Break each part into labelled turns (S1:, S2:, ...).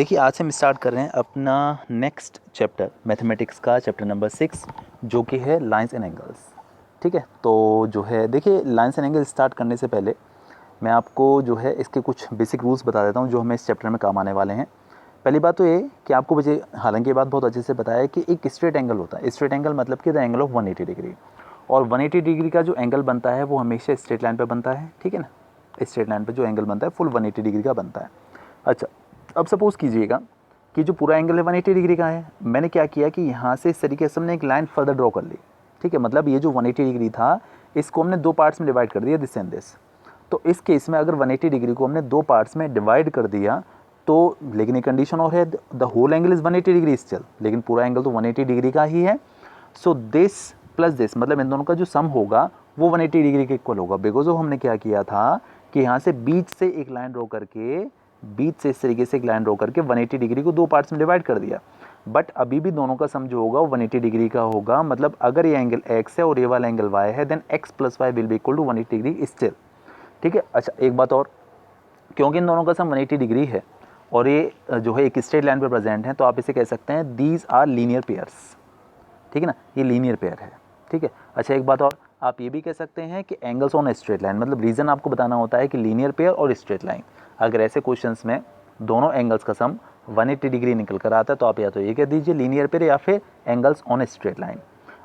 S1: देखिए आज से हम स्टार्ट कर रहे हैं अपना नेक्स्ट चैप्टर मैथमेटिक्स का चैप्टर नंबर 6 जो कि है लाइंस एंड एंगल्स। ठीक है, तो जो है देखिए लाइंस एंड एंगल स्टार्ट करने से पहले मैं आपको जो है इसके कुछ बेसिक रूल्स बता देता हूँ जो हमें इस चैप्टर में काम आने वाले हैं। पहली बात तो ये कि आपको मुझे हालांकि ये बात बहुत अच्छे से पता है कि एक स्ट्रेट एंगल होता है। स्ट्रेट एंगल मतलब कि द एंगल ऑफ 180 डिग्री, और 180 डिग्री का जो एंगल बनता है वो हमेशा स्ट्रेट लाइन पर बनता है। ठीक है ना, स्ट्रेट लाइन पर जो एंगल बनता है फुल 180 डिग्री का बनता है। अच्छा, अब सपोज़ कीजिएगा कि जो पूरा एंगल है 180 डिग्री का है। मैंने क्या किया कि यहाँ से इस तरीके से हमने एक लाइन फर्दर ड्रॉ कर ली। ठीक है, मतलब ये जो 180 डिग्री था इसको हमने दो पार्ट्स में डिवाइड कर दिया, दिस एंड दिस। तो इस केस में अगर 180 डिग्री को हमने दो पार्ट्स में डिवाइड कर दिया तो, लेकिन एक कंडीशन और है, the whole angle is 180 degree still, लेकिन पूरा एंगल तो 180 डिग्री का ही है। सो दिस प्लस दिस मतलब इन दोनों का जो सम होगा वो 180 डिग्री के इक्वल होगा। बिकॉज ऑफ हमने क्या किया था कि यहाँ से बीच से एक लाइन ड्रॉ करके, बीच से इस तरीके से एक लाइन ड्रॉ करके 180 डिग्री को दो पार्ट्स में डिवाइड कर दिया। बट अभी भी दोनों का सम जो होगा वो 180 डिग्री का होगा। मतलब अगर ये एंगल x है और ये वाला एंगल y है then x plus Y will be equal to 180 degree still. ठीक है। अच्छा, एक बात और, क्योंकि इन दोनों का सम 180 डिग्री है और ये जो है एक स्ट्रेट लाइन पर प्रेजेंट है तो आप इसे कह सकते हैं दीज आर लीनियर पेयर्स। ठीक है ना, ये लीनियर पेयर है। ठीक है। अच्छा, एक बात और, आप ये भी कह सकते हैं कि एंगल्स ऑन स्ट्रेट लाइन, मतलब रीज़न आपको बताना होता है कि लीनियर पेयर और स्ट्रेट लाइन, अगर ऐसे क्वेश्चंस में दोनों एंगल्स का सम 180 डिग्री निकल कर आता है तो आप या तो ये कह दीजिए लीनियर पेयर या फिर एंगल्स ऑन स्ट्रेट लाइन।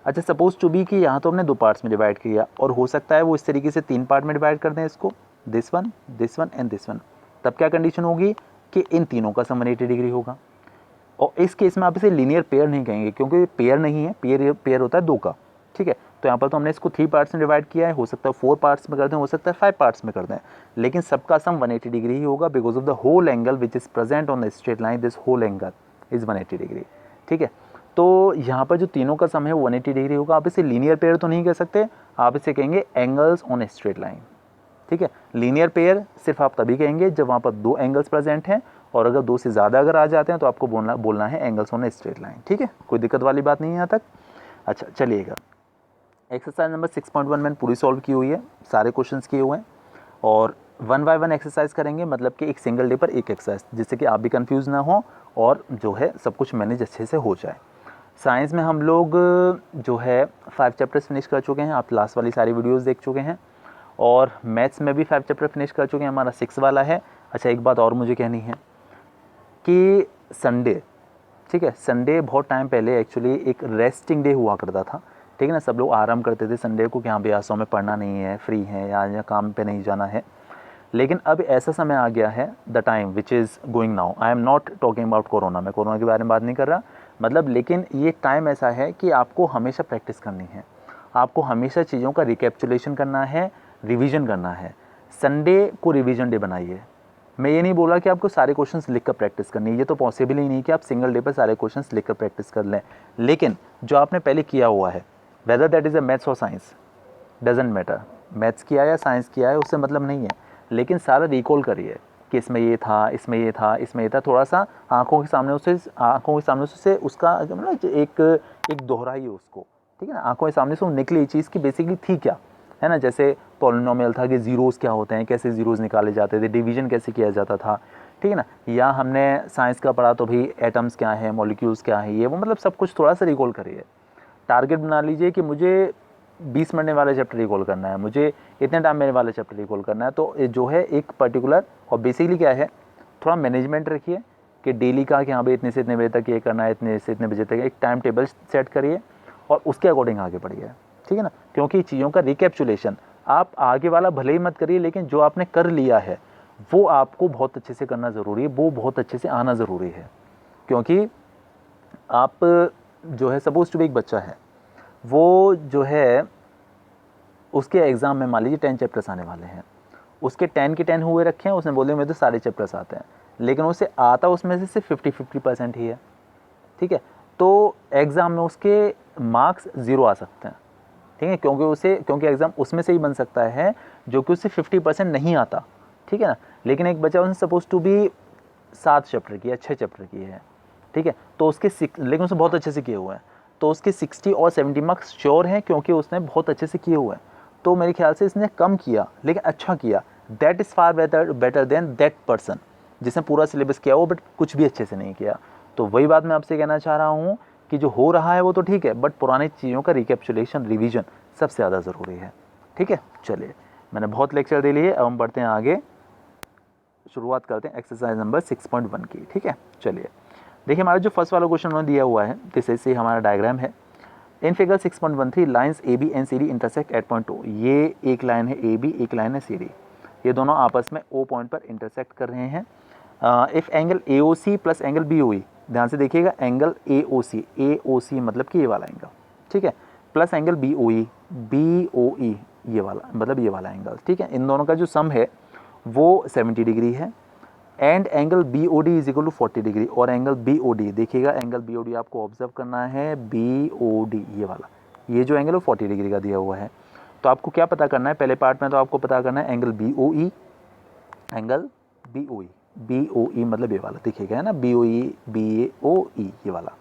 S1: अच्छा, सपोज टू बी कि यहाँ तो हमने दो पार्ट्स में डिवाइड किया और हो सकता है वो इस तरीके से तीन पार्ट में डिवाइड कर दें इसको, this one and this one. तब क्या कंडीशन होगी कि इन तीनों का सम 180 डिग्री होगा। और इस केस में आप इसे लीनियर पेयर नहीं कहेंगे क्योंकि पेयर नहीं है, पेयर होता है दो का। ठीक है, तो यहाँ पर तो हमने इसको 3 पार्ट्स में डिवाइड किया है, हो सकता है 4 पार्ट्स में कर दें, हो सकता है 5 पार्ट्स में कर दें, लेकिन सबका सम 180 डिग्री ही होगा because of the whole angle which is present on the straight line, this whole angle is 180 degree. ठीक है, तो यहाँ पर जो तीनों का सम है वो 180 डिग्री होगा। आप इसे लीनियर पेयर तो नहीं कह सकते, आप इसे कहेंगे एंगल्स ऑन स्ट्रेट लाइन। ठीक है, लीनियर पेयर सिर्फ आप तभी कहेंगे जब वहाँ पर दो एंगल्स प्रेजेंट हैं, और अगर दो से ज़्यादा अगर आ जाते हैं तो आपको बोलना है एंगल्स ऑन स्ट्रेट लाइन। ठीक है, कोई दिक्कत वाली बात नहीं है यहाँ तक। अच्छा, चलिएगा, एक्सरसाइज नंबर 6.1 मैंने पूरी सॉल्व की हुई है, सारे क्वेश्चंस किए हुए हैं, और 1 बाय 1 एक्सरसाइज करेंगे, मतलब कि एक सिंगल डे पर एक एक्सरसाइज, जिससे कि आप भी कंफ्यूज ना हो और जो है सब कुछ मैनेज अच्छे से हो जाए। साइंस में हम लोग जो है 5 चैप्टर्स फिनिश कर चुके हैं, आप लास्ट वाली सारी वीडियोज़ देख चुके हैं, और मैथ्स में भी 5 चैप्टर फिनिश कर चुके हैं, हमारा 6 वाला है। अच्छा, एक बात और मुझे कहनी है कि संडे, ठीक है, संडे बहुत टाइम पहले एक्चुअली एक रेस्टिंग डे हुआ करता था। ठीक है ना, सब लोग आराम करते थे संडे को कि हाँ भैया सौ में पढ़ना नहीं है, फ्री है या काम पे नहीं जाना है। लेकिन अब ऐसा समय आ गया है, the time which is going now, I am not talking about corona, मैं कोरोना के बारे में बात नहीं कर रहा, मतलब लेकिन ये टाइम ऐसा है कि आपको हमेशा प्रैक्टिस करनी है, आपको हमेशा चीज़ों का रिकैप्चुलेशन करना है, रिवीजन करना है। संडे को रिवीजन डे बनाइए। मैं ये नहीं बोला कि आपको सारे क्वेश्चंस लिख कर प्रैक्टिस करनी है, ये तो पॉसिबल ही नहीं कि आप सिंगल डे पर सारे क्वेश्चंस लिख कर प्रैक्टिस कर लें, लेकिन जो आपने पहले किया हुआ है, whether that is a maths और साइंस, डजेंट मैटर, मैथ्स किया या साइंस किया है उससे मतलब नहीं है, लेकिन सारा रिकॉल करिए कि इसमें ये था, इसमें ये था, इसमें ये था, थोड़ा सा आंखों के सामने से उसका मतलब एक दोहराइए उसको। ठीक है ना, आंखों के सामने से वो निकली चीज़ की बेसिकली थी क्या, है ना। जैसे पॉलिनोमियल था कि ज़ीरोज़ क्या होते हैं, कैसे ज़ीरोज़ निकाले जाते थे, डिवीजन कैसे किया जाता था। ठीक है ना, या हमने साइंस का पढ़ा तो भी एटम्स क्या है, मॉलिक्यूल्स क्या है, ये वो मतलब सब कुछ थोड़ा सा रिकॉल करिए। टारगेट बना लीजिए कि मुझे 20 मिनट वाला चैप्टर रिकॉल करना है, मुझे इतने टाइम में वाला चैप्टर रिकॉल करना है। तो जो है एक पर्टिकुलर, और बेसिकली क्या है, थोड़ा मैनेजमेंट रखिए कि डेली का कि हाँ भाई इतने से इतने बजे तक ये करना है, इतने से इतने बजे तक एक टाइम टेबल सेट करिए और उसके अकॉर्डिंग आगे बढ़िए। ठीक है ना, क्योंकि चीज़ों का रिकैप्चुलेशन आप आगे वाला भले ही मत करिए, लेकिन जो आपने कर लिया है वो आपको बहुत अच्छे से करना ज़रूरी है, वो बहुत अच्छे से आना ज़रूरी है। क्योंकि आप जो है सपोज टू बी एक बच्चा है, वो जो है उसके एग्ज़ाम में मान लीजिए 10 चैप्टर्स आने वाले हैं, उसके 10 के 10 हुए रखे हैं, उसने बोले मुझे तो सारे चैप्टर्स आते हैं, लेकिन उसे आता उसमें से सिर्फ 50% ही है। ठीक है, तो एग्ज़ाम में उसके मार्क्स 0 आ सकते हैं। ठीक है, क्योंकि एग्ज़ाम उसमें से ही बन सकता है जो कि उससे 50% नहीं आता। ठीक है ना, लेकिन एक बच्चा उसने सपोज टू भी 7 चैप्टर किया, 6 चैप्टर किए हैं, ठीक है, तो उसके लेकिन उसने बहुत अच्छे से किए हुए हैं, तो उसके 60 और 70 मार्क्स श्योर हैं क्योंकि उसने बहुत अच्छे से किए हुए हैं। तो मेरे ख्याल से इसने कम किया लेकिन अच्छा किया, that is far better than that person जिसने पूरा सिलेबस किया हो बट कुछ भी अच्छे से नहीं किया। तो वही बात मैं आपसे कहना चाह रहा हूँ कि जो हो रहा है वो तो ठीक है, बट पुरानी चीज़ों का रिकैप्चुलेशन, रिवीजन सबसे ज़्यादा ज़रूरी है। ठीक है, चलिए मैंने बहुत लेक्चर दे लिए, अब हम बढ़ते हैं आगे, शुरुआत करते हैं एक्सरसाइज नंबर 6.1 की। ठीक है, चलिए देखिए हमारा जो फर्स्ट वाला क्वेश्चन उन्होंने दिया हुआ है, जैसे से हमारा डायग्राम है। In figure 6.13 lines A B and C D intersect at point O. ये एक लाइन है ए बी, एक लाइन है सी डी, ये दोनों आपस में ओ पॉइंट पर इंटरसेक्ट कर रहे हैं। If angle A O C plus angle B O E, ध्यान से देखिएगा, एंगल ए ओ सी मतलब कि ये वाला एंगल, ठीक है, प्लस एंगल बी ओ ई ये वाला, मतलब ये वाला एंगल, ठीक है, इन दोनों का जो सम है वो 70 डिग्री है। And angle B O D is equal to 40 degree, और एंगल बी ओ डी देखिएगा, एंगल बी ओ डी आपको ऑब्जर्व करना है, बी ओ डी ये वाला, ये जो एंगल है 40 डिग्री का दिया हुआ है। तो आपको क्या पता करना है, पहले पार्ट में तो आपको पता करना है एंगल बी ओ ई, एंगल बी ओ ई मतलब ये वाला दिखेगा है ना, बी ओ ई ये वाला,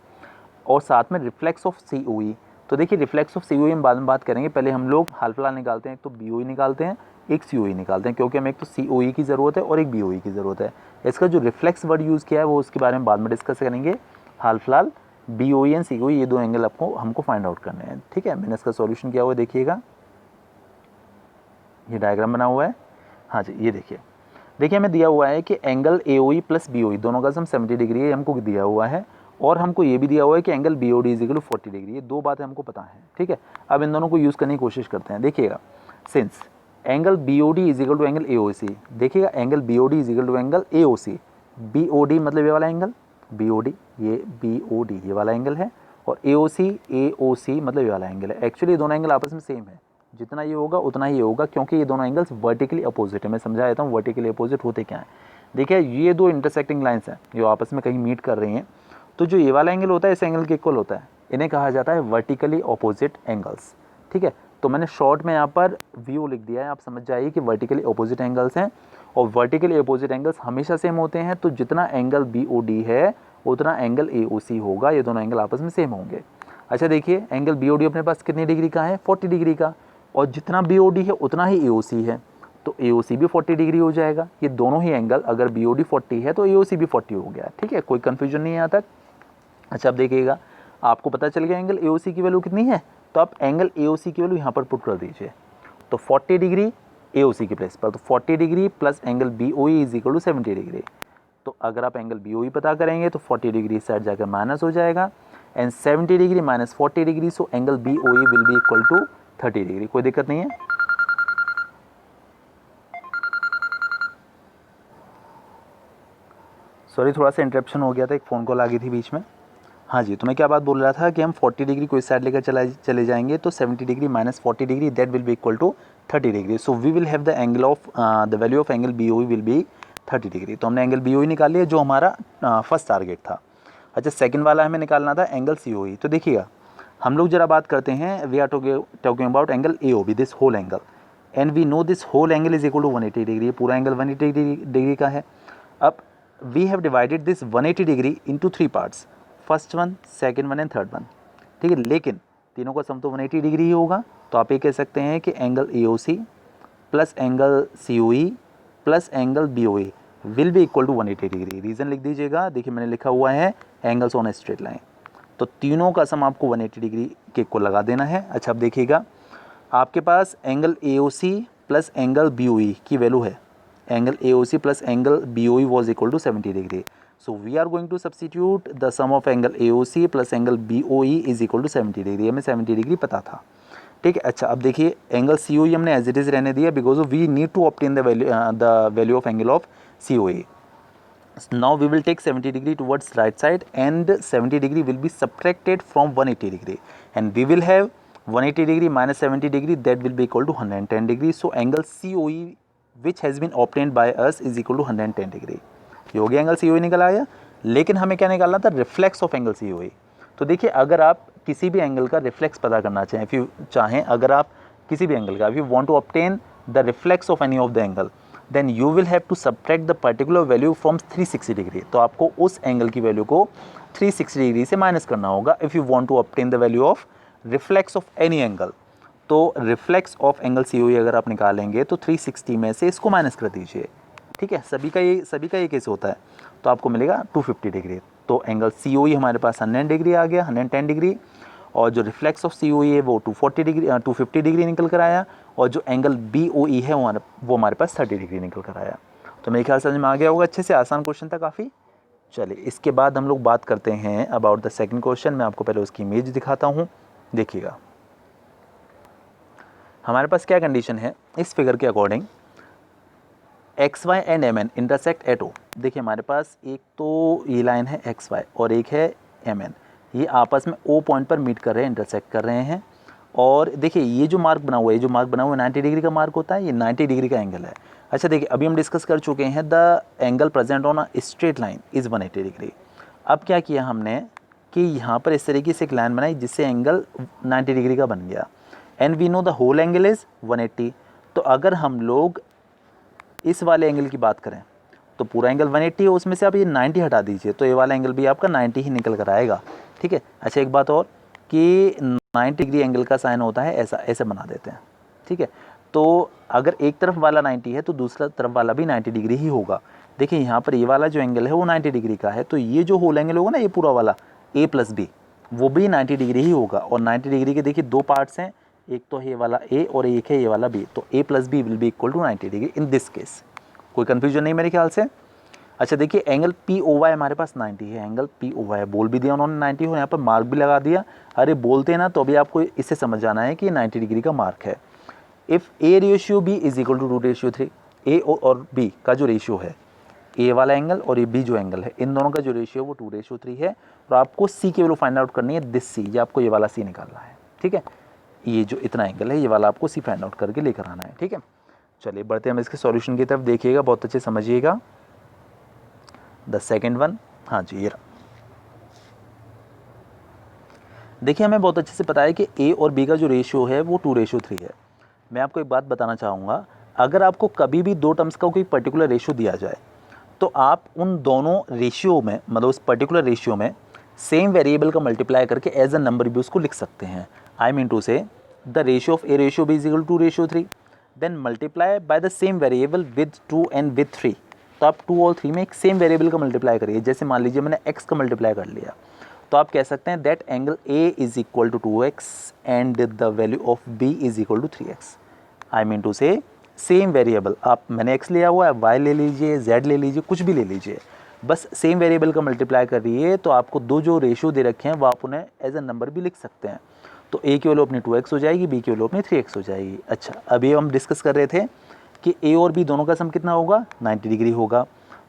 S1: और साथ में रिफ्लेक्स ऑफ सी ओ ई। तो देखिए रिफ्लेक्स ऑफ सी ओ ई हम बाद में बात करेंगे, पहले हम लोग हाल फिलहाल निकालते हैं, एक तो बी ओ ई निकालते हैं, एक सी ओ ई निकालते हैं, क्योंकि हमें एक तो सी ओ ई की ज़रूरत है और एक बी ओ ई की ज़रूरत है। इसका जो रिफ्लेक्स वर्ड यूज़ किया है वो उसके बारे में बाद में डिस्कस करेंगे। हाल फिलहाल B O E and C O ई ये दो एंगल आपको हमको फाइंड आउट करने हैं। ठीक है, मैंने इसका सॉल्यूशन किया हुआ है, देखिएगा ये डायग्राम बना हुआ है। हाँ जी, ये देखिए हमें दिया हुआ है कि angle A O E plus B O E दोनों का सम 70 डिग्री है, हमको दिया हुआ है, और हमको ये भी दिया हुआ है कि angle B O D is equal to 40 degree. ये दो बातें हमको पता है। ठीक है, अब इन दोनों को यूज़ करने की कोशिश करते हैं। देखिएगा, since angle B O D is equal to angle A O C, देखिएगा angle B O D is equal to angle A O C, B O D मतलब ये वाला एंगल, बी ओ डी ये वाला एंगल है, और ए O सी मतलब ये वाला एंगल है। एक्चुअली ये दोनों एंगल आपस में सेम है, जितना ये होगा उतना ही होगा, क्योंकि ये दोनों एंगल्स वर्टिकली अपोजिट है। मैं समझा देता हूँ वर्टिकली अपोजिट होते क्या हैं। देखिए ये दो इंटरसेक्टिंग लाइंस हैं जो आपस में कहीं मीट कर रही हैं, तो जो ये वाला एंगल होता है इस एंगल के इक्वल होता है, इन्हें कहा जाता है वर्टिकली अपोजिट एंगल्स। ठीक है, तो मैंने शॉर्ट में यहाँ पर व्यू लिख दिया है, आप समझ जाइए कि वर्टिकली अपोजिट एंगल्स हैं, और वर्टिकली अपोजिट एंगल्स हमेशा सेम होते हैं। तो जितना एंगल बी ओ डी है उतना एंगल ए ओ सी होगा, ये दोनों एंगल आपस में सेम होंगे। अच्छा देखिए, एंगल बी ओ डी अपने पास कितनी डिग्री का है, 40 डिग्री का, और जितना बी ओ डी है उतना ही ए ओ सी है, तो ए ओ सी भी 40 डिग्री हो जाएगा। ये दोनों ही एंगल, अगर बी ओ डी 40 है तो ए ओ सी भी 40 हो गया। ठीक है, कोई कन्फ्यूजन नहीं है यहाँ तक। अच्छा अब देखिएगा, आपको पता चल गया एंगल ए ओ सी की वैल्यू कितनी है, तो आप एंगल ए ओ सी की वैल्यू यहाँ पर पुट कर दीजिए। तो 40 डिग्री ए ओ सी की प्लेस पर, तो 40 degree plus angle B O E is equal to 70 degree. तो अगर आप एंगल बी ओ ई पता करेंगे तो 40 डिग्री साइड जाकर माइनस हो जाएगा, and 70 degree minus 40 degree, so angle B O E will be equal to 30 degree. कोई दिक्कत नहीं है। सॉरी, थोड़ा सा इंटरप्शन हो गया था, एक फ़ोन कॉल आ गई थी बीच में। हाँ जी, तो मैं क्या बात बोल रहा था कि हम 40 डिग्री को इस साइड लेकर चले जाएंगे, तो 70 degree minus 40 degree that will be equal to 30 degree. So we will have the angle of the value of angle B O E will be 30 degree. तो हमने एंगल बी ओ ई निकाल लिया जो हमारा फर्स्ट टारगेट था। अच्छा, second वाला हमें निकालना था एंगल सी ओ ई। तो देखिएगा, हम लोग जरा बात करते हैं, we are talking about angle A O B, this whole angle, and we know this whole angle is equal to 180 degree. पूरा एंगल 180 डिग्री का है। अब we have divided this 180 degree into 3 parts, first one, second one and third one. ठीक है, लेकिन तीनों का सम तो 180 डिग्री ही होगा। तो आप ये कह सकते हैं कि angle A O C plus angle C O E plus angle B O E will be equal to 180 degree. Reason लिख दीजिएगा, देखिए मैंने लिखा हुआ है angles on a straight line, तो तीनों का सम आपको 180 डिग्री के इक्वल लगा देना है। अच्छा अब देखिएगा, आपके पास angle A O C plus angle B O E की वैल्यू है, angle A O C plus angle B O E was equal to 70 degree. So we are going to substitute the sum of angle AOC plus angle BOE is equal to 70 degree. हमें 70 degree पता था। ठीक है, अच्छा अब देखिए angle COE हमने as it is रहने दिया, because we need to obtain the value of angle of COE। Now we will take 70 degree towards right side, and 70 degree will be subtracted from 180 degree, and we will have 180 degree minus 70 degree that will be equal to 110 degree. So angle COE which has been obtained by us is equal to 110 degree. ये हो गया angle COE निकल आया। लेकिन हमें क्या निकालना था, रिफ्लेक्स ऑफ एंगल COE। तो देखिए, अगर आप किसी भी एंगल का रिफ्लेक्स पता करना चाहें, इफ़ यू चाहें, अगर आप किसी भी एंगल का, if you want to obtain the reflex of any of the angle, then you will have to subtract the particular value from 360 degree. तो आपको उस एंगल की वैल्यू को 360 डिग्री से माइनस करना होगा if you want to obtain the value of reflex of any angle. तो reflex of angle COE अगर आप निकालेंगे तो 360 में से इसको माइनस कर दीजिए, ठीक है, सभी का ये केस होता है। तो आपको मिलेगा 250 डिग्री। तो एंगल सी ओ ई हमारे पास 100 डिग्री आ गया, 110 डिग्री, और जो रिफ्लेक्स ऑफ सी ओ ई है वो 250 डिग्री निकल कर आया, और जो एंगल बी ओ ई है वो हमारे पास 30 डिग्री निकल कर आया। तो मेरे ख्याल समझ में आ गया होगा अच्छे से, आसान क्वेश्चन था काफ़ी। चलिए इसके बाद हम लोग बात करते हैं अबाउट द सेकंड क्वेश्चन। मैं आपको पहले उसकी इमेज दिखाता हूँ, देखिएगा हमारे पास क्या कंडीशन है इस फिगर के according. X Y and M N intersect at O. देखिए हमारे पास एक तो ये लाइन है एक्स वाई और एक है एम एन, ये आपस में ओ पॉइंट पर मीट कर रहे हैं, इंटरसेक्ट कर रहे हैं। और देखिए ये जो मार्क बना हुआ है, ये जो मार्क बना हुआ है 90 डिग्री का मार्क होता है, ये 90 डिग्री का एंगल है। अच्छा देखिए अभी हम डिस्कस कर चुके हैं the angle present on a straight line is 180 degree. अब क्या किया हमने कि यहाँ पर इस तरीके से एक लाइन बनाई जिससे एंगल 90 डिग्री का बन गया, and we know the whole angle is 180। तो अगर हम लोग इस वाले एंगल की बात करें तो पूरा एंगल 180 है, उसमें से आप ये 90 हटा दीजिए तो ये वाला एंगल भी आपका 90 ही निकल कर आएगा। ठीक है, अच्छा एक बात और कि 90 डिग्री एंगल का साइन होता है ऐसा, ऐसे बना देते हैं। ठीक है, तो अगर एक तरफ वाला 90 है तो दूसरा तरफ वाला भी 90 डिग्री ही होगा। देखिए यहाँ पर ये वाला जो एंगल है वो 90 डिग्री का है, तो ये जो होल एंगल होगा ना, ये पूरा वाला ए प्लस बी, वो भी 90 डिग्री ही होगा। और 90 डिग्री के देखिए दो पार्ट्स हैं, एक तो है ये वाला ए और एक है ये वाला बी, तो A plus B will be equal to 90 degree in this case. कोई कन्फ्यूजन नहीं मेरे ख्याल से। अच्छा देखिए एंगल पी ओ वाई हमारे पास 90 है, एंगल पी ओ वाई बोल भी दिया उन्होंने 90 हो, यहाँ पर मार्क भी लगा दिया। अरे बोलते हैं ना तो अभी आपको इससे समझ जाना है कि 90 डिग्री का मार्क है। If A ratio B is equal to 2:3, A और बी का जो रेशियो है, ए वाला एंगल और ये बी जो एंगल है, इन दोनों का जो रेशियो है वो 2:3 है। और आपको सी की वैल्यू फाइंड आउट करनी है, दिस सी, ये आपको ये वाला सी निकालना है। ठीक है, ये जो इतना एंगल है ये वाला आपको सी फाइंड आउट करके लेकर आना है। ठीक है, चलिए बढ़ते हैं हम इसके सॉल्यूशन की तरफ, देखिएगा बहुत अच्छे समझिएगा। द सेकेंड वन, हाँ जी ये देखिए हमें बहुत अच्छे से पता है कि ए और बी का जो रेशियो है वो 2:3 है। मैं आपको एक बात बताना चाहूँगा, अगर आपको कभी भी दो टर्म्स का कोई पर्टिकुलर रेशियो दिया जाए तो आप उन दोनों रेशियो में, मतलब उस पर्टिकुलर रेशियो में सेम वेरिएबल का मल्टीप्लाई करके एज अ नंबर भी उसको लिख सकते हैं। I mean to say the ratio of A ratio B is equal to 2:3, then multiply by the same variable with 2 and with 3। तो आप 2 और 3 में एक सेम वेरिएबल का मल्टीप्लाई करिए। जैसे मान लीजिए मैंने x का मल्टीप्लाई कर लिया, तो आप कह सकते हैं that angle a is equal to 2x and the value of b is equal to 3x। I mean to say same variable, आप मैंने x लिया हुआ है, y ले लीजिए, z ले लीजिए, कुछ भी ले लीजिए, बस सेम वेरिएबल का मल्टीप्लाई करिए तो आपको दो जो रेशियो दे रखे हैं वो आप उन्हें एज ए नंबर भी लिख सकते हैं। तो a की वैल्यू अपनी 2x हो जाएगी, b की वैल्यू अपनी 3x हो जाएगी। अच्छा अभी हम डिस्कस कर रहे थे कि a और b दोनों का सम कितना होगा, 90 डिग्री होगा।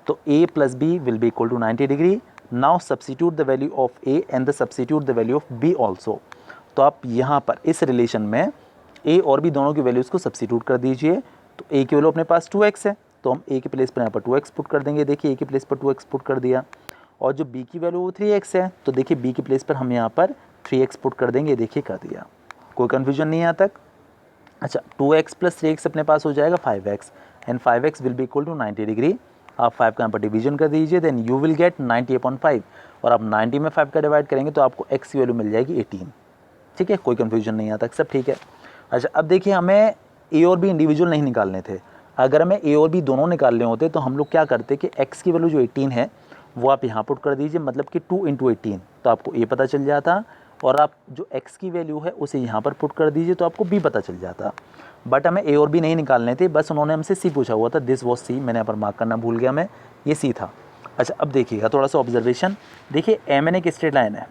S1: तो a plus B will be equal to 90 degree. Now substitute the value of a and the substitute the value of b also. तो आप यहाँ पर इस रिलेशन में a और b दोनों की वैल्यूज़ को सब्स्टिट्यूट कर दीजिए। तो a की वैल्यू अपने पास 2x है, तो हम a के प्लेस पर यहाँ पर 2x पुट कर देंगे। देखिए a के प्लेस पर 2x पुट कर दिया, और जो b की वैल्यू वो 3x है, तो देखिए b के प्लेस पर हम यहाँ पर 3x पुट कर देंगे। देखिए कर दिया, कोई कन्फ्यूजन नहीं यहाँ तक। अच्छा 2x प्लस 3x अपने पास हो जाएगा 5x, and 5x will be equal to 90 degree. आप 5 का यहाँ पर डिवीजन कर दीजिए, देन यू विल गेट 90/5, और आप 90 में 5 का डिवाइड करेंगे तो आपको x की वैल्यू मिल जाएगी 18। ठीक है, कोई कन्फ्यूजन नहीं आता, सब ठीक है। अच्छा अब देखिए हमें a और b इंडिविजुअल नहीं निकालने थे। अगर हमें a और b दोनों निकालने होते तो हम लोग क्या करते कि x की वैल्यू जो 18 है वो आप यहाँ पुट कर दीजिए, मतलब कि 2 × 18, तो आपको a पता चल जाता, और आप जो x की वैल्यू है उसे यहाँ पर पुट कर दीजिए तो आपको b पता चल जाता। बट हमें a और b नहीं निकालने थे, बस उन्होंने हमसे c पूछा हुआ था, दिस वॉज c, मैंने यहाँ पर मार्क करना भूल गया मैं, ये c था। अच्छा अब देखिएगा थोड़ा सा ऑब्जर्वेशन, देखिए एम एन एक स्ट्रेट लाइन है,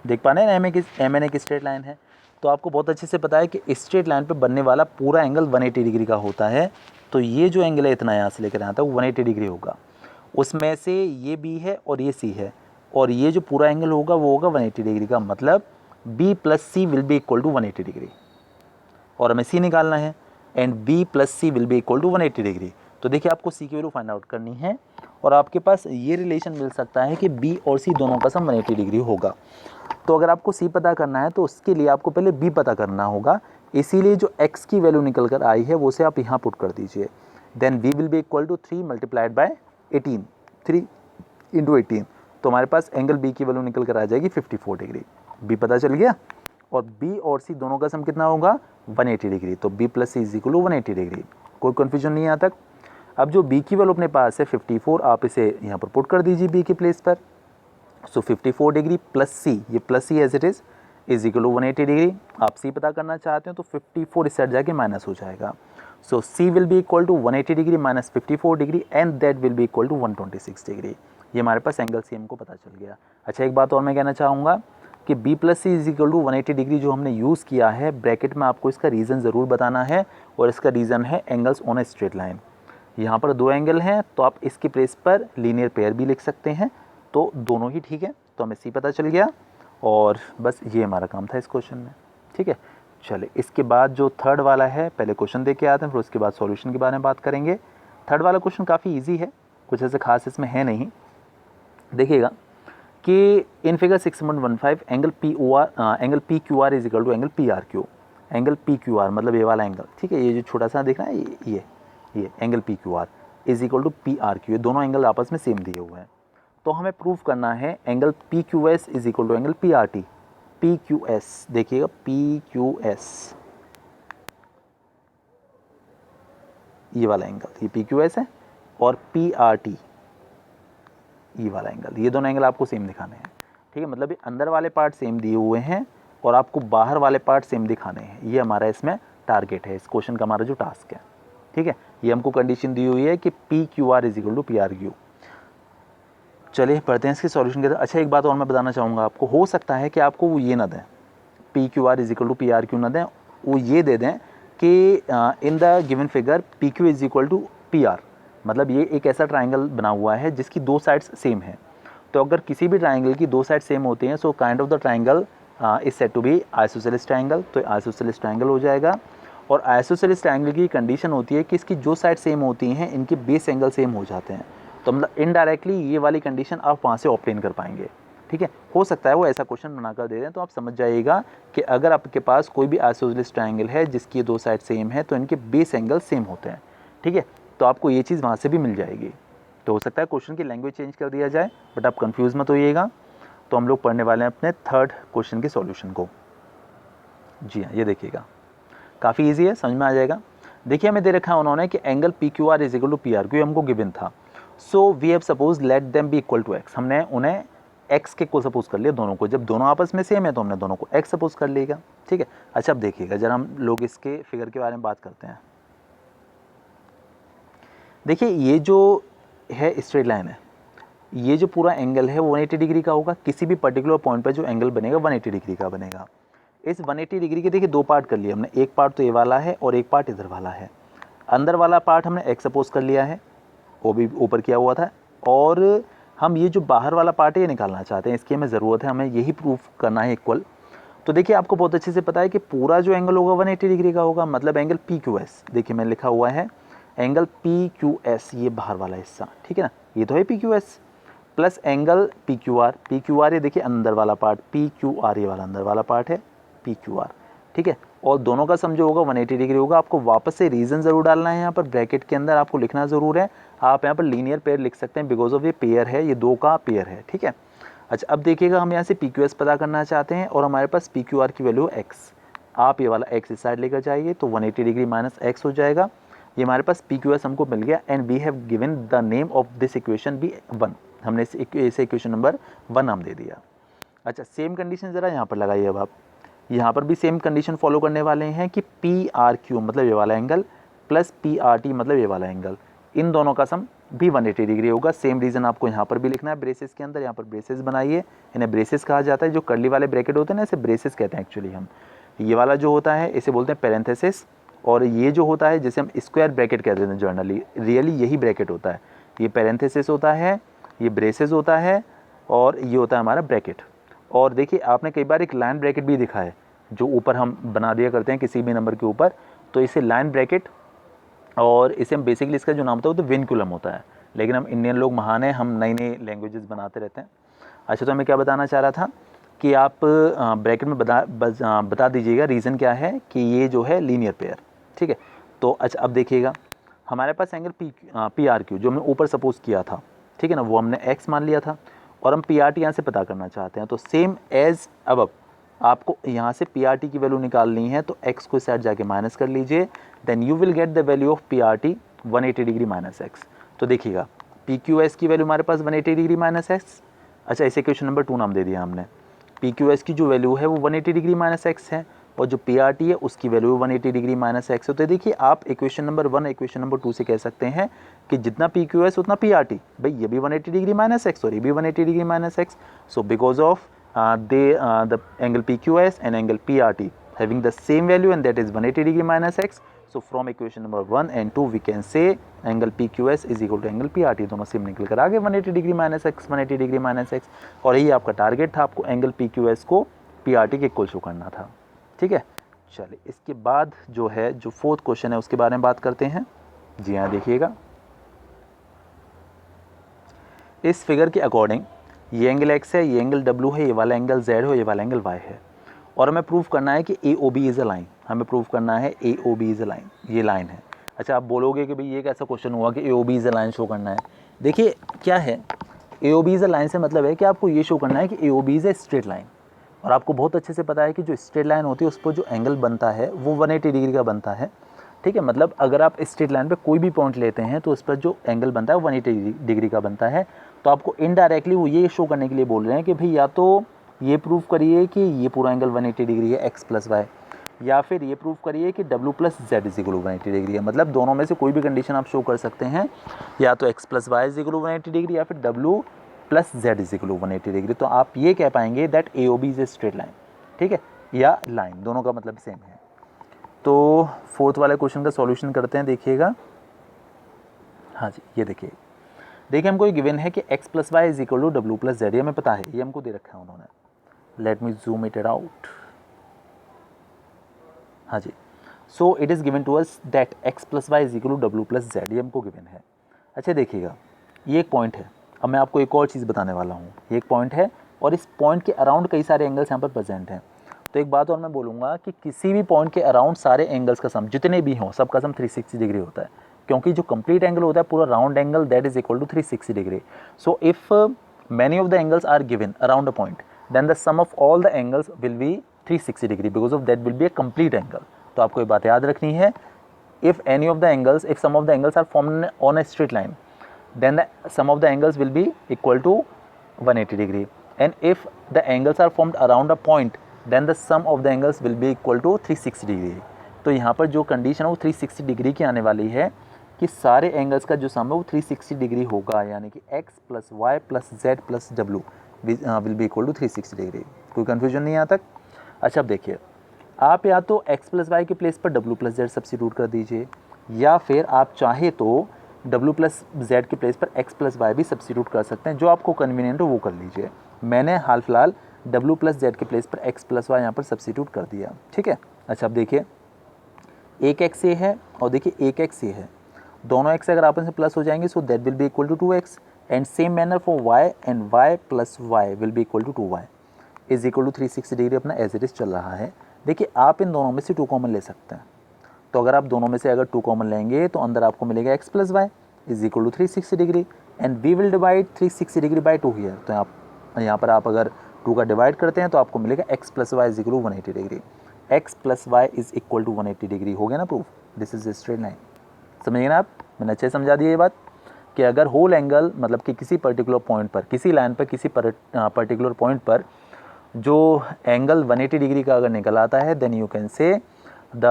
S1: देख पा रहे हैं एम एन एक स्ट्रेट लाइन है, तो आपको बहुत अच्छे से पता है कि स्ट्रेट लाइन पे बनने वाला पूरा एंगल 180 डिग्री का होता है। तो ये जो एंगल है इतना यहाँ से लेकर यहाँ तक 180 डिग्री होगा, उसमें से ये b है और ये c है, और ये जो पूरा एंगल होगा वो होगा 180 डिग्री का, मतलब b plus c will be equal to 180 degree, और हमें c निकालना है, and b plus c will be equal to 180 degree. तो देखिए आपको c की वैल्यू फाइंड आउट करनी है, और आपके पास ये रिलेशन मिल सकता है कि b और c दोनों का सम 180 डिग्री होगा। तो अगर आपको c पता करना है तो उसके लिए आपको पहले b पता करना होगा, इसीलिए जो x की वैल्यू निकल कर आई है वो से आप यहाँ पुट कर दीजिए, then b will be equal to 3 multiplied by 18, 3 × 18, तो हमारे पास एंगल b की वैल्यू निकल कर आ जाएगी 54 डिग्री। b पता चल गया, और b और c दोनों का सम कितना होगा 180 डिग्री, तो b plus c is equal to 180 degree. कोई कन्फ्यूजन नहीं यहाँ तक। अब जो बी की वैल्यू अपने पास है 54, आप इसे यहाँ पर पुट कर दीजिए बी के प्लेस पर। सो 54 डिग्री प्लस सी, ये plus C as it is equal to 180 degree. आप सी पता करना चाहते हो तो 54 इस साइड जाके माइनस हो जाएगा। So C will be equal to 180 degree minus 54 degree and that will be equal to 126 degree. ये हमारे पास एंगल सी एम को पता चल गया। अच्छा, एक बात और मैं कहना चाहूँगा कि B plus C is equal to 180 degree जो हमने यूज़ किया है ब्रैकेट में, आपको इसका रीज़न ज़रूर बताना है, और इसका रीज़न है angles on a straight line. यहाँ पर दो एंगल हैं तो आप इसकी प्लेस पर लीनियर पेयर भी लिख सकते हैं, तो दोनों ही ठीक है। तो हमें सी पता चल गया और बस ये हमारा काम था इस क्वेश्चन में। ठीक है, चले इसके बाद जो थर्ड वाला है, पहले क्वेश्चन देख के आते हैं, फिर उसके बाद सॉल्यूशन के बारे में बात करेंगे। थर्ड वाला क्वेश्चन काफ़ी इजी है, कुछ ऐसे खास इसमें है नहीं। देखिएगा कि in figure 6.15 angle P Q R is equal to angle P R Q. Angle P Q R मतलब ये वाला एंगल, ठीक है, ये जो छोटा सा दिख रहा है ये angle P Q R is equal to P R Q, ये दोनों एंगल आपस में सेम दिए हुए हैं। तो हमें प्रूव करना है angle P Q S is equal to angle P R T. P Q S, देखिएगा पी क्यू एस ये वाला एंगल, ये पी क्यू एस है, और पी आर टी ये वाला एंगल, ये दोनों एंगल आपको सेम दिखाने हैं। ठीक है, मतलब ये अंदर वाले पार्ट सेम दिए हुए हैं और आपको बाहर वाले पार्ट सेम दिखाने हैं। ये हमारा इसमें टारगेट है, इस क्वेश्चन का हमारा जो टास्क है। ठीक है, ये हमको कंडीशन दी हुई है कि P Q R is equal to P R Q. चलिए पढ़ते हैं इसके सॉल्यूशन के। अच्छा, एक बात और मैं बताना चाहूँगा आपको, हो सकता है कि आपको वो ये ना दें, P Q R is equal to P R Q ना दें, वो ये दे दें कि in the given figure P Q is equal to P R. मतलब ये एक ऐसा ट्राइंगल बना हुआ है जिसकी दो साइड्स सेम है। तो अगर किसी भी ट्राइंगल की दो साइड सेम होती हैं, so kind of the triangle is said to be isosceles triangle. तो आइसोसेलेस ट्राइंगल हो जाएगा। और आइसोसेलेस ट्राइंगल की कंडीशन होती है कि इसकी जो साइड सेम होती हैं इनके बेस एंगल सेम हो जाते हैं। तो मतलब इनडायरेक्टली ये वाली कंडीशन आप वहाँ से ऑब्टेन कर पाएंगे। ठीक है, हो सकता है वो ऐसा क्वेश्चन बनाकर दे दें, तो आप समझ जाइएगा कि अगर आपके पास कोई भी आइसोसेलेस ट्राइंगल है जिसकी दो साइड सेम है तो इनके बेस एंगल सेम होते हैं। ठीक है, तो आपको ये चीज़ वहाँ से भी मिल जाएगी। तो हो सकता है क्वेश्चन की लैंग्वेज चेंज कर दिया जाए, बट आप कंफ्यूज मत होइएगा। तो हम लोग पढ़ने वाले हैं अपने थर्ड क्वेश्चन के सॉल्यूशन को। जी हाँ, ये देखिएगा काफ़ी इजी है, समझ में आ जाएगा। देखिए हमें दे रखा है उन्होंने कि angle P Q R is equal to P R Q हमको गिवन था। So we have suppose let them be equal to X. हमने उन्हें एक्स के को सपोज कर लिया दोनों को, जब दोनों आपस में सेम है तो हमने दोनों को एक्स सपोज कर लिएगा। ठीक है, अच्छा अब देखिएगा जरा हम लोग इसके फिगर के बारे में बात करते हैं। देखिए ये जो है स्ट्रेट लाइन है, ये जो पूरा एंगल है वो 180 डिग्री का होगा। किसी भी पर्टिकुलर पॉइंट पर जो एंगल बनेगा 180 डिग्री का बनेगा। इस 180 डिग्री के देखिए दो पार्ट कर लिए हमने, एक पार्ट तो ये वाला है और एक पार्ट इधर वाला है। अंदर वाला पार्ट हमने एक्स सपोज कर लिया है, वो भी ऊपर किया हुआ था, और हम ये जो बाहर वाला पार्ट है ये निकालना चाहते हैं, इसकी हमें ज़रूरत है, हमें यही प्रूफ करना है इक्वल। तो देखिए आपको बहुत अच्छे से पता है कि पूरा जो एंगल होगा 180 डिग्री का होगा, मतलब एंगल पी क्यू एस। देखिए मैंने लिखा हुआ है एंगल पी क्यू एस, ये बाहर वाला हिस्सा, ठीक है ना, ये तो है P Q S, plus angle P Q are. P Q are ये देखिए अंदर वाला पार्ट, पी क्यू आर ये वाला अंदर वाला पार्ट है पी क्यू आर। ठीक है, और दोनों का सम जो होगा 180 डिग्री होगा। आपको वापस से रीज़न ज़रूर डालना है यहाँ पर, ब्रैकेट के अंदर आपको लिखना ज़रूर है। आप यहाँ पर लीनियर पेयर लिख सकते हैं बिकॉज ऑफ ये पेयर है, ये दो का पेयर है। ठीक है, अच्छा अब देखिएगा हम यहाँ से पी क्यू एस पता करना चाहते हैं और हमारे पास पी क्यू आर की वैल्यू एक्स। आप ये वाला एक्स इस साइड लेकर जाइए तो 180 डिग्री माइनस एक्स हो जाएगा। ये हमारे पास पी क्यू एस हमको मिल गया and we have given the name of this equation be 1। हमने इसे इक्वेशन नंबर 1 नाम दे दिया। अच्छा सेम कंडीशन ज़रा यहाँ पर लगाइए। अब आप यहाँ पर भी सेम कंडीशन फॉलो करने वाले हैं कि पी आर क्यू मतलब ये वाला angle plus P R T मतलब ये वाला एंगल, इन दोनों का सम भी 180 डिग्री होगा। सेम रीज़न आपको यहाँ पर भी लिखना है ब्रेसेस के अंदर। यहाँ पर ब्रेसेस बनाइए, इन्हें ब्रेसेस कहा जाता है। जो कर्ली वाले ब्रैकेट होते हैं ना इसे ब्रेसेस कहते हैं एक्चुअली हम। ये वाला जो होता है इसे बोलते हैं पैरेंथेसिस, और ये जो होता है जिसे हम स्क्वायर ब्रैकेट कहते हैं जर्नली, रियली यही ब्रैकेट होता है। ये पैरेंथेसिस होता है, ये ब्रेसेस होता है, और ये होता है हमारा ब्रैकेट। और देखिए आपने कई बार एक लाइन ब्रैकेट भी दिखा है जो ऊपर हम बना दिया करते हैं किसी भी नंबर के ऊपर, तो इसे लाइन ब्रैकेट, और इसे हम बेसिकली इसका जो नाम होता है वो तो विनकुलम होता है। लेकिन हम इंडियन लोग महान हैं, हम नई नई लैंग्वेजेस बनाते रहते हैं। अच्छा तो मैं क्या बताना चाह रहा था कि आप ब्रैकेट में बता दीजिएगा रीज़न क्या है कि ये जो है लीनियर पेयर। ठीक है, तो अच्छा अब देखिएगा हमारे पास एंगल पी आर क्यू जो हमने ऊपर सपोज किया था, ठीक है ना, वो हमने एक्स मान लिया था, और हम पी आर टी यहाँ से पता करना चाहते हैं। तो सेम एज अब आपको यहाँ से पी आर टी की वैल्यू निकालनी है, तो एक्स को इस साइड जाके माइनस कर लीजिए, then you will get the value of P R T. 180 degree minus X. तो देखिएगा पी क्यू एस की वैल्यू हमारे पास 180 डिग्री माइनस एक्स। अच्छा, इसे क्वेश्चन नंबर 2 नाम दे दिया हमने। पी क्यू एस की जो वैल्यू है वो 180 डिग्री माइनस एक्स है, और जो पी आर टी है उसकी वैल्यू 180 डिग्री माइनस एक्स है। तो देखिए आप इक्वेशन नंबर 1 इक्वेशन नंबर 2 से कह सकते हैं कि जितना पी क्यू एस उतना पी आर टी। भाई ये भी 180 डिग्री माइनस एक्स और ये भी 180 degree minus x. So because of the angle PQS and angle PRT having the same value, and that is 180 degree minus x. So from equation number 1 and 2 we can say angle PQS is equal to angle PRT। दोनों same निकल कर आ गए 180 degree minus x 180 degree minus x. और यही आपका target था, आपको angle PQS को PRT के इक्वल शो करना था। ठीक है, चलिए इसके बाद जो है जो फोर्थ क्वेश्चन है उसके बारे में बात करते हैं। जी हाँ, देखिएगा इस फिगर के अकॉर्डिंग ये एंगल x है, ये एंगल W है, ये वाला एंगल Z है, ये वाला एंगल Y है, और हमें प्रूव करना है कि AOB इज़ अ लाइन। हमें प्रूव करना है AOB इज़ अ लाइन, ये लाइन है। अच्छा, आप बोलोगे कि भाई ये कैसा क्वेश्चन हुआ कि AOB is a line show करना है। देखिए क्या है, AOB इज़ अ लाइन से मतलब है कि आपको ये शो करना है कि AOB is a straight line, और आपको बहुत अच्छे से पता है कि जो स्ट्रेट लाइन होती है उस पर जो एंगल बनता है वो 180 डिग्री का बनता है। ठीक है, मतलब अगर आप स्ट्रेट लाइन पे कोई भी पॉइंट लेते हैं तो उस पर जो एंगल बनता है वो 180 डिग्री का बनता है। तो आपको इनडायरेक्टली वो ये शो करने के लिए बोल रहे हैं कि भाई या तो ये प्रूव करिए कि ये पूरा एंगल 180 डिग्री है x प्लस वाई, या फिर ये प्रूव करिए कि w plus Z is equal to 180 degree है। मतलब दोनों में से कोई भी कंडीशन आप शो कर सकते हैं, या तो x plus Y is equal to 180 degree या फिर w plus Z is equal to 180 degree. तो आप ये कह पाएंगे that AOB is a straight line. ठीक है, या लाइन, दोनों का मतलब सेम है। तो फोर्थ वाले क्वेश्चन का सॉल्यूशन करते हैं, देखिएगा। हाँ जी, ये देखिए हमको ये गिवन है कि x plus Y is equal to W plus Z, ये हमें पता है, ये हमको दे रखा है उन्होंने। Let me zoom it out. हाँ जी, so it is given to us that x plus Y is equal to W plus Z, ये हमको गिवन है। अच्छा देखिएगा, ये एक पॉइंट है। अब मैं आपको एक और चीज़ बताने वाला हूँ। ये एक पॉइंट है और इस पॉइंट के अराउंड कई सारे एंगल्स यहाँ पर प्रेजेंट हैं। तो एक बात और मैं बोलूँगा कि किसी भी पॉइंट के अराउंड सारे एंगल्स का सम जितने भी हों सबका सम 360 डिग्री होता है, क्योंकि जो कंप्लीट एंगल होता है पूरा round angle that is equal to 360 degree. So if many of the angles are given around a point then the sum of all the angles will be 360 degree, because of that will be a complete angle. तो आपको ये बात याद रखनी है, if any of the angles, if some of the angles are formed on a straight line, then the sum of the angles will be equal to 180 degree, and if the angles are formed around a point then the sum of the angles will be equal to 360 degree। तो यहाँ पर जो condition है वो 360 degree की आने वाली है कि सारे एंगल्स का जो सम है वो 360 डिग्री होगा, यानी कि x plus Y plus Z plus W will be equal to 360 degree. कोई कन्फ्यूजन नहीं यहाँ तक? अच्छा, अब देखिए, आप या तो x प्लस वाई के प्लेस पर w प्लस जेड सब्स्टिट्यूट कर दीजिए, या फिर आप चाहे तो w प्लस जेड के प्लेस पर x प्लस वाई भी सब्स्टिट्यूट कर सकते हैं। जो आपको कन्वीनियंट हो वो कर लीजिए। मैंने हाल फिलहाल w प्लस जेड के प्लेस पर x प्लस वाई यहाँ पर सब्स्टिट्यूट कर दिया। ठीक है, अच्छा अब देखिए, एक x ये है और देखिए एक x ये है, दोनों x अगर आपस में प्लस हो जाएंगे so that will be equal to 2x, and same manner for y, and y plus Y will be equal to 2y is equal to 360 degree अपना एज इट इज चल रहा है। देखिए आप इन दोनों में से 2 कॉमन ले सकते हैं, तो अगर आप दोनों में से अगर 2 कॉमन लेंगे तो अंदर आपको मिलेगा x plus Y is equal to 360 degree, and we will divide 360 degree by 2 here. तो आप यहाँ पर आप अगर 2 का डिवाइड करते हैं तो आपको मिलेगा x plus Y is equal to 180 degree. x plus Y is equal to 180 degree हो गया ना proof. This is a straight line. समझिए ना आप, मैंने अच्छे समझा दिया ये बात कि अगर होल एंगल मतलब कि किसी पर्टिकुलर पॉइंट पर, किसी लाइन पर, किसी पर्टिकुलर पॉइंट पर जो एंगल 180 डिग्री का अगर निकल आता है then you can say the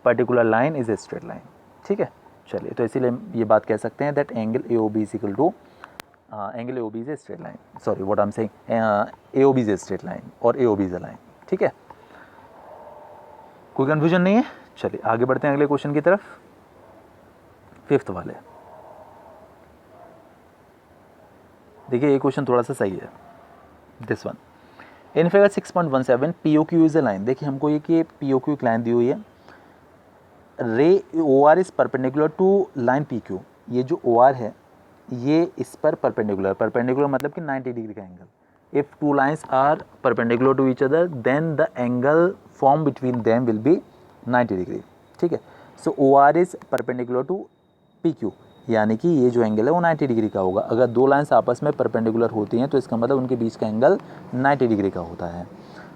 S1: particular line is a straight line. ठीक है, चलिए, तो इसीलिए ये बात कह सकते हैं that angle AOB is equal to angle AOB is a straight line. Sorry what I am saying, AOB is a straight line और AOB इज अ लाइन। ठीक है, कोई कन्फ्यूजन नहीं है? चलिए आगे बढ़ते हैं अगले क्वेश्चन की तरफ, 5th वाले। देखिए ये क्वेश्चन थोड़ा सा सही है, this one. In figure 6.17 POQ is a line. देखिए हमको ये कि POQ एक लाइन दी हुई है, ray OR is perpendicular to line PQ। ये जो OR है ये इस पर परपेंडिकुलर मतलब कि 90 डिग्री का angle. If 2 lines are perpendicular to each other then the angle form between them will be 90 degree. ठीक है, so OR is perpendicular to PQ, यानी कि ये जो एंगल है वो 90 डिग्री का होगा। अगर 2 लाइन्स आपस में परपेंडिकुलर होती हैं तो इसका मतलब उनके बीच का एंगल 90 डिग्री का होता है।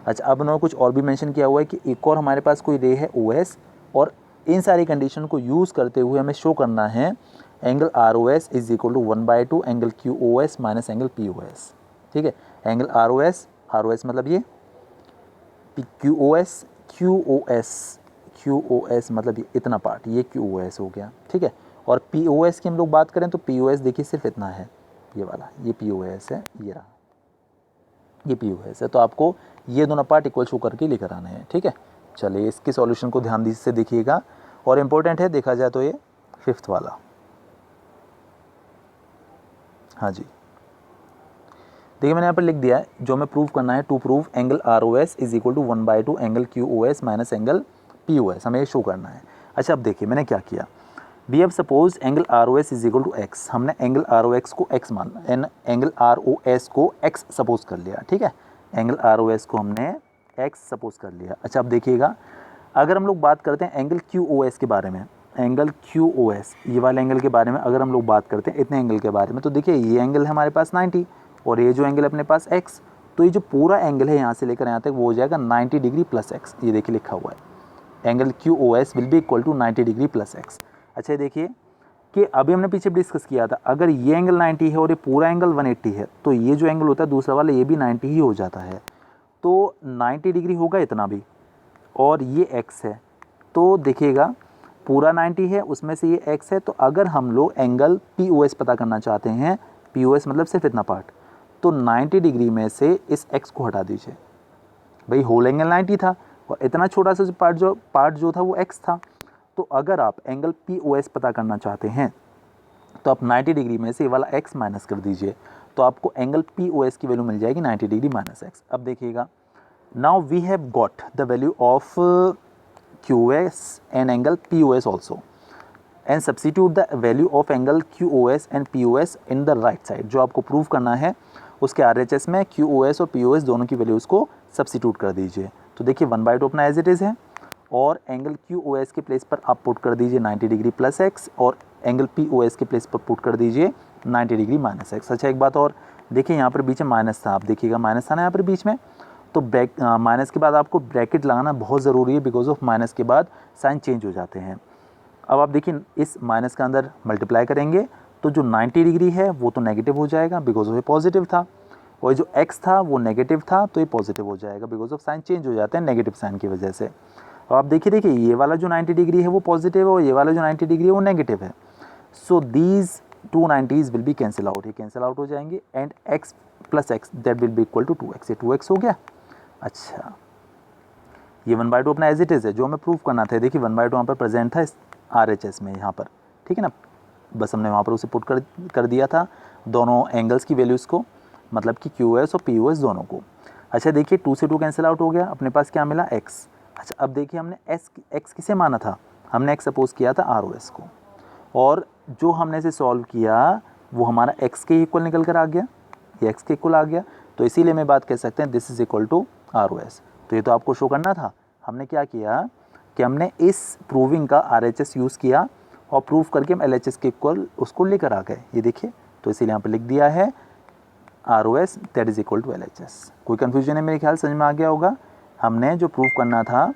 S1: अच्छा, अब उन्होंने कुछ और भी मेंशन किया हुआ है कि एक और हमारे पास कोई रे है OS, और इन सारी कंडीशन को यूज़ करते हुए हमें शो करना है angle R O S is equal to 1/2 angle Q O S minus angle P O S. ठीक है, एंगल आर ओ एस मतलब ये क्यू ओ एस मतलब ये इतना पार्ट, ये क्यू ओ एस हो गया। ठीक है, और पी ओ एस की हम लोग बात करें तो पी ओ एस देखिए सिर्फ इतना है, ये वाला, ये पी ओ एस है, ये रहा, ये पी ओ एस है। तो आपको ये दोनों पार्ट इक्वल शो करके लेकर आना है। ठीक है, चलिए इसके सॉल्यूशन को ध्यान से देखिएगा, और इम्पोर्टेंट है देखा जाए तो ये 5th वाला। हाँ जी, देखिए मैंने यहाँ पर लिख दिया है जो हमें प्रूव करना है, to prove angle R O S is equal to 1/2 angle Q O S minus angle P O S, हमें ये शो करना है। अच्छा, अब देखिए मैंने क्या किया, we have suppose angle R O S is equal to X, हमने एंगल आर ओ एक्स को एक्स मान, एंगल आर ओ एस को एक्स सपोज कर लिया। ठीक है, एंगल आर ओ एस को हमने एक्स सपोज कर लिया। अच्छा, अब देखिएगा अगर हम लोग बात करते हैं एंगल क्यू ओ एस के बारे में, एंगल क्यू ओ एस ये वाले एंगल के बारे में अगर हम लोग बात करते हैं इतने एंगल के बारे में, तो देखिए ये एंगल है हमारे पास 90 और ये जो एंगल अपने पास x, तो ये जो पूरा एंगल है यहाँ से लेकर यहाँ तक वो हो जाएगा 90 डिग्री प्लस x। ये देखिए लिखा हुआ है angle Q O S will be equal to 90 degree plus x। अच्छा, देखिए कि अभी हमने पीछे डिस्कस किया था, अगर ये एंगल 90 है और ये पूरा एंगल 180 है, तो ये जो एंगल होता है दूसरा वाला ये भी 90 ही हो जाता है। तो 90 डिग्री होगा इतना भी, और ये x है, तो देखिएगा पूरा 90 है उसमें से ये x है। तो अगर हम लोग एंगल पी ओ एस पता करना चाहते हैं, पी ओ एस मतलब सिर्फ इतना पार्ट, तो 90 डिग्री में से इस x को हटा दीजिए। भाई होल एंगल 90 था और इतना छोटा सा पार्ट जो था वो x था। तो अगर आप एंगल पी ओ एस पता करना चाहते हैं तो आप 90 डिग्री में से ये वाला x माइनस कर दीजिए, तो आपको एंगल पी ओ एस की वैल्यू मिल जाएगी 90 डिग्री माइनस x। अब देखिएगा, now we have got the value of Q S and angle P O S also, and substitute the value of angle Q O S and P O S in the right side. जो आपको prove करना है उसके R H S में Q O S और P O S दोनों की values को सब्सिट्यूट कर दीजिए। तो देखिए 1/2 अपना एज इट इज़ है, और एंगल क्यू ओ एस के प्लेस पर आप पुट कर दीजिए 90 डिग्री प्लस एक्स, और एंगल पी ओ एस के प्लेस पर पुट कर दीजिए 90 डिग्री माइनस एक्स। अच्छा, एक बात और देखिए, यहाँ पर बीच में माइनस था, आप देखिएगा माइनस था ना यहाँ पर बीच में, तो माइनस के बाद आपको ब्रैकेट लगाना बहुत ज़रूरी है, बिकॉज ऑफ माइनस के बाद साइन चेंज हो जाते हैं। अब आप देखिए इस माइनस के अंदर मल्टीप्लाई करेंगे तो जो 90 डिग्री है वो तो नेगेटिव हो जाएगा बिकॉज ऑफ ये पॉजिटिव था, और जो x था वो नेगेटिव था तो ये पॉजिटिव हो जाएगा बिकॉज ऑफ साइन चेंज हो जाते हैं नेगेटिव साइन की वजह से। अब आप देखिए ये वाला जो 90 डिग्री है वो पॉजिटिव है और ये वाला जो 90 डिग्री है वो नेगेटिव है। So these 2 90s will be cancel out, ये कैंसिल आउट हो जाएंगे, and x plus X that will be equal to 2x, ये 2x हो गया। अच्छा, ये 1/2 अपना एज इट इज़ है, जो हमें प्रूव करना था। देखिए 1/2 वहाँ पर प्रेजेंट था आर एच एस में यहाँ पर, ठीक है ना, बस हमने वहाँ पर उसे पुट कर दिया था दोनों एंगल्स की वैल्यूज़ को, मतलब कि क्यू एस और पी ओ एस दोनों को। अच्छा, देखिए 2 से 2 कैंसिल आउट हो गया, अपने पास क्या मिला x। अच्छा, अब देखिए हमने x किसे माना था, हमने x सपोज किया था आर ओ एस को, और जो हमने इसे सॉल्व किया वो हमारा x के इक्वल निकल कर आ गया, ये x के इक्वल आ गया, तो इसीलिए मैं बात कह सकते हैं this is equal to R O S. तो ये तो आपको शो करना था, हमने क्या किया कि हमने इस प्रूविंग का आर एच एस यूज़ किया और प्रूव करके हम एल एच एस के इक्वल उसको लेकर आ गए, ये देखिए। तो इसीलिए यहाँ पर लिख दिया है R O S that is equal to L H S. कोई कन्फ्यूजन है मेरे ख्याल समझ में आ गया होगा। हमने जो प्रूव करना था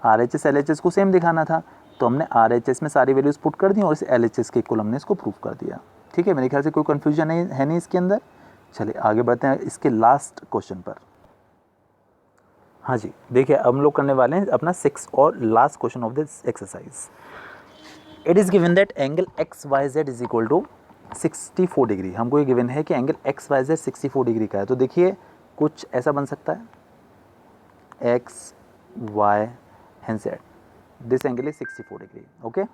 S1: are H S L H S को सेम दिखाना था, तो हमने आर एच एस में सारी वैल्यूज़ पुट कर दी और इस एल एच एस के इक्वल हमने इसको प्रूव कर दिया। ठीक है, मेरे ख्याल से कोई कन्फ्यूजन है नहीं इसके अंदर। चलिए आगे बढ़ते हैं इसके लास्ट क्वेश्चन पर। हाँ जी, देखिए अब हम लोग करने वाले हैं अपना 6 और last question of this exercise. It is given that angle X Y Z is equal to 64 degree. हमको ये गिवन है कि angle X Y Z 64 degree का है। तो देखिए कुछ ऐसा बन सकता है, X Y and Z, this angle is 64 degree. Okay,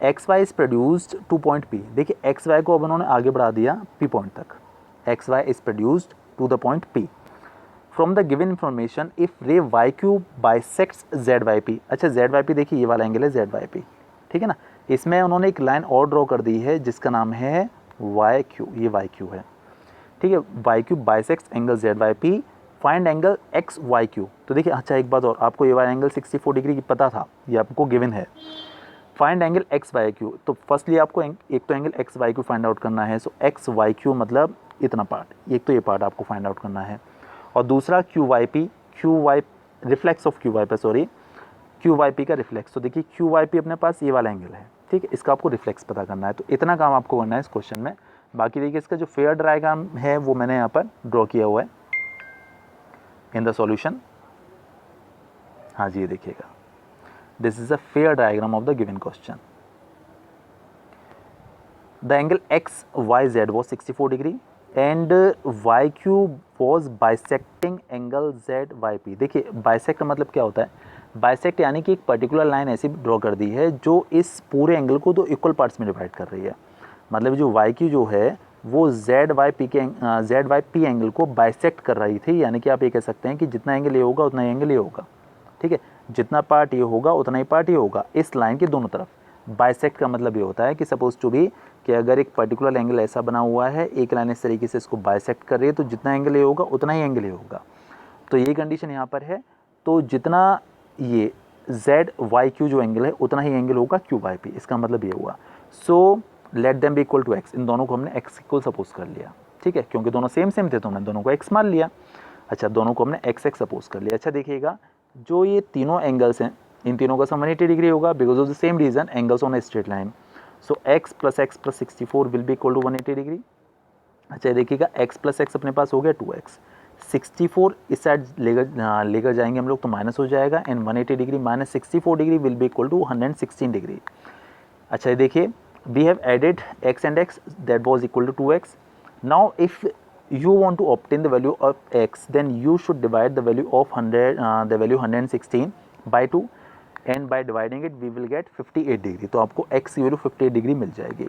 S1: X Y is produced to point P. देखिए एक्स वाई को अब उन्होंने आगे बढ़ा दिया पी पॉइंट तक, X Y is produced to the point P from the given information if ray Y Q bisects Z Y P. अच्छा, Z Y P देखिए ये वाला एंगल है जेड वाई पी, ठीक है ना। इसमें उन्होंने एक लाइन और ड्रॉ कर दी है जिसका नाम है वाई क्यू, ये वाई क्यू है, ठीक है। Y Q bisects angle Z Y P, find angle X Y Q. तो देखिए अच्छा एक बात और, आपको ये वाला एंगल 64 डिग्री की पता था, ये आपको गिवन है। Find angle X Y Q, तो फर्स्टली आपको एक तो angle X Y Q find out करना है। सो एक्स वाई क्यू मतलब इतना पार्ट, एक तो ये पार्ट आपको फाइंड आउट करना है, और दूसरा Q Y P, Q Y reflex of Q Y पे, सॉरी क्यू वाई पी का रिफ्लेक्स। तो देखिए क्यू वाई पी अपने पास ये वाला एंगल है, ठीक है, इसका आपको रिफ्लेक्स पता करना है। तो इतना काम आपको करना है इस क्वेश्चन में। बाकी देखिए इसका जो फेयर डायग्राम है वो मैंने यहाँ पर ड्रॉ किया हुआ है इन द सॉल्यूशन। हाँ जी, ये देखिएगा, this is a fair diagram of the given question. The angle X Y Z was 64 degree and Y Q was bisecting angle Z Y P. देखिए बाइसेक्ट मतलब क्या होता है, बाइसेक्ट यानी कि एक पर्टिकुलर लाइन ऐसी ड्रॉ कर दी है जो इस पूरे एंगल को दो इक्वल पार्ट्स में डिवाइड कर रही है। मतलब जो वाई क्यू जो है वो जेड वाई पी एंगल को बाइसेक्ट कर रही थी। यानी कि आप ये कह सकते हैं कि जितना एंगल ये होगा उतना एंगल ये होगा, ठीक है, जितना पार्ट ये होगा उतना ही पार्ट ये होगा इस लाइन के दोनों तरफ। बाइसेक्ट का मतलब ये होता है कि सपोज टू बी कि अगर एक पर्टिकुलर एंगल ऐसा बना हुआ है, एक लाइन इस तरीके से इसको बाइसेक्ट कर रही है, तो जितना एंगल ये होगा उतना ही एंगल ये होगा। तो ये कंडीशन यहाँ पर है। तो जितना ये जेड वाई क्यू जो एंगल है उतना ही एंगल होगा क्यू वाई पी, इसका मतलब ये हुआ। So let them be equal to X, इन दोनों को हमने एक्स इक्वल सपोज कर लिया, ठीक है, क्योंकि दोनों सेम सेम थे तो हमने दोनों को एक्स मान लिया। अच्छा, दोनों को हमने एक्स एक्स सपोज कर लिया। अच्छा देखिएगा, जो ये तीनों एंगल्स हैं इन तीनों का सम 180 डिग्री होगा because of the same reason angles on a straight line. So x plus 64 will be equal to 180 degree. अच्छा देखिएगा, x प्लस एक्स अपने पास हो गया 2x, 64 इस साइड लेकर जाएंगे हम लोग तो माइनस हो जाएगा, and 180 degree minus 64 degree will be equal to 116 degree. अच्छा देखिए, we have added x and x, that was equal to 2x। Now if you want to obtain the value of x, then you should divide the value of 116 by 2, and by dividing it we will get 58 degree. तो आपको x की value 58 degree मिल जाएगी।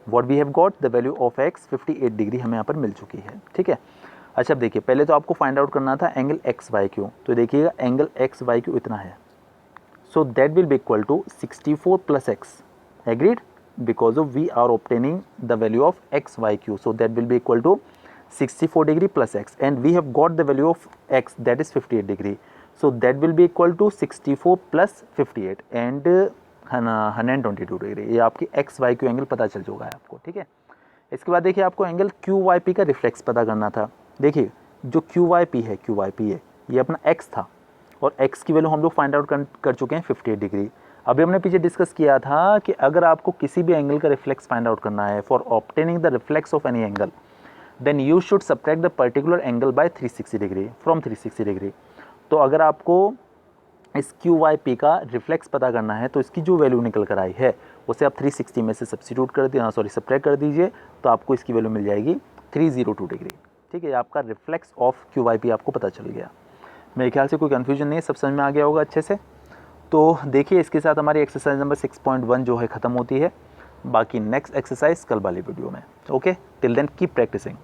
S1: what we have got the value of x 58 degree हमें यहाँ पर मिल चुकी है, ठीक है। अच्छा अब देखिए, पहले तो आपको फाइंड आउट करना था एंगल एक्स वाई क्यू। तो देखिएगा एंगल एक्स वाई क्यू इतना है, so that will be equal to 64 plus X, agreed, because of we are obtaining the value of X Y Q. So that will be equal to 64 degree plus x, and we have got the value of x, that is 58 degree. So that will be equal to 64 plus 58 and 122 degree. ये आपकी x Y Q angle पता चल चुका है आपको, ठीक है। इसके बाद देखिए आपको एंगल क्यू वाई पी का रिफ्लेक्स पता करना था। देखिए जो क्यू वाई पी है ये अपना एक्स था, और एक्स की वैल्यू हम लोग फाइंड आउट कर चुके हैं 58 डिग्री। अभी हमने पीछे डिस्कस किया था कि अगर आपको किसी भी एंगल का रिफ्लेक्स फाइंड आउट करना है, for obtaining the reflex of any angle, then you should subtract the particular angle by 360 degree from 360 degree. तो अगर आपको इस क्यू वाई पी का रिफ्लेक्स पता करना है तो इसकी जो वैल्यू निकल कर आई है उसे आप 360 में से सब्स्टिट्यूट कर दिए, सब्ट्रैक्ट कर दीजिए, तो आपको इसकी वैल्यू मिल जाएगी 302 डिग्री, ठीक है। आपका reflex of Q Y P आपको पता चल गया। मेरे ख्याल से कोई कन्फ्यूजन नहीं है, सब समझ में आ गया होगा अच्छे से। तो देखिए इसके साथ हमारी एक्सरसाइज नंबर 6.1 जो है ख़त्म होती है। बाकी नेक्स्ट एक्सरसाइज कल वाली वीडियो में। Okay, till then keep practising.